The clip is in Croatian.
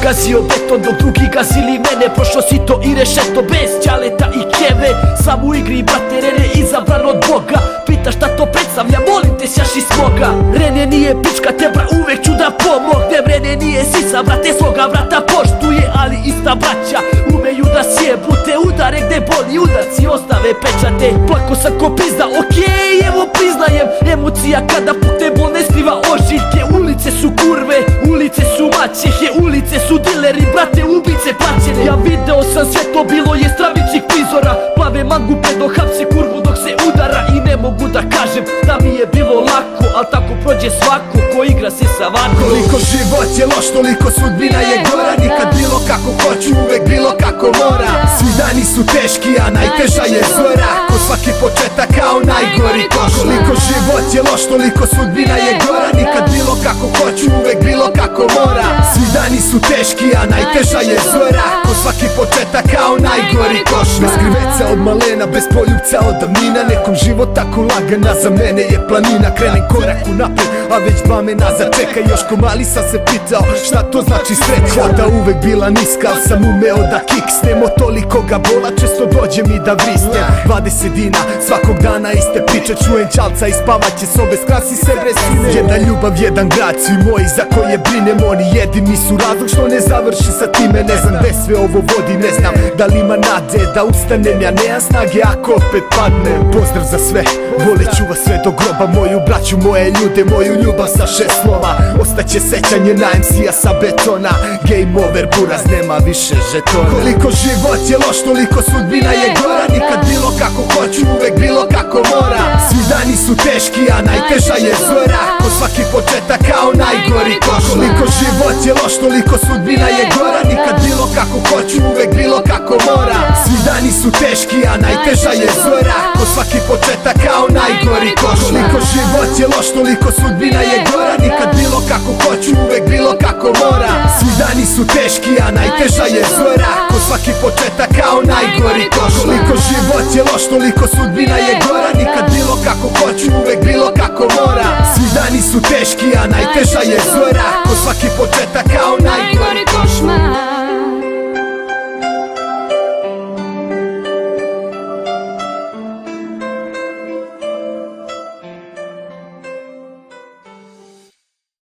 gazio beton dok drugi gazili mene. Prošlo si to i rešeto bez ćaleta i keve. Sam u igri brate, Rene izabran od Boga. Pitaš šta to predstavlja, molim te sjaši smoga. Rene nije pička, te bra uvek ću da pomognem. Rene nije sisa, brate, svoga brata poštuje. Ali ista braća umeju da sjebu te udare gde boli, udarci ostave pečate. Plako sam ko pizda, okej, evo priznajem. Emocija kada pukne bol ne skriva ožiljke. Ulice su kurve, ulice su maćehe, ulice su dileri, brate, ubice plaćene. Ja video sam sve to, bilo je stravičnih prizora. Plave mangupe dok hapse kurvu dok se udara. I ne mogu da kažem da mi je bilo lako, al tako prođe svako ko igra se sa vakom. Koliko život je loš, toliko sudbina je gora. Nikad bilo kako hoću, uvek bilo kako mora. Svi dani su teški, a najteža je zora. Ko svaki početak kao najgori koš. Koliko život je loš, toliko sudbina je gora. Nikad bilo kako hoću, uvek bilo kako mora. Svi dani su teški, a najteža je zora. Ko svaki početak kao najgori koš. Bez kriveca od malena, bez poljubca od davnina. Nekom život tako lagana, za mene je planina. Krenem korak u napred, a već dva me nazad čeka. Još ko mali sam se pitao šta to znači sreća. Da uvek bila niska, al sam umeo da kiksnem. Od toliko ga bola često dođe mi da vrisnem. 20 dina, svakog dana iste priče. Čujem čalca i spavaće sobe, skrasi se bre sine. Jedna ljubav, jedan grad, svi moji za koje brinem. Oni jedini su razlog što ne završi sa time. Ne znam gde sve ovo vodi, ne znam da li ima nade da ustanem. Ja nemam snage ako opet padnem. Pozdrav za sve, voleću vas sve do groba. Moju braću, moje ljude, moju ljubav sa 6 slova. Ostaće sećanje na MC-a sa betona. Game over, buraz, nema više žetona. Koliko život je loš, toliko sudbina je gora. Nikad bilo kako hoću, uvek bilo kako mora. Svi dani su teški, a najteža je zora. Ko svaki početak kao najgori koš. Koliko život je loš, toliko sudbina je gora. Nikad bilo kako hoću, uvek bilo kako mora. Svi dani su teški, a najteža je zora. Ko svaki početak kao najgori koš. Koliko život je loš, toliko sudbina je gora. Nikad bilo kako hoću, uvek bilo kako mora. Svi dani su teški, a najteža je zora. Ko svaki početak kao najgori koš. Koliko život je loš, toliko sudbina je gora. Nikad bilo kako hoću, uvek bilo kako mora. Svi dani su teški, a najteža je zora. Ko svaki početak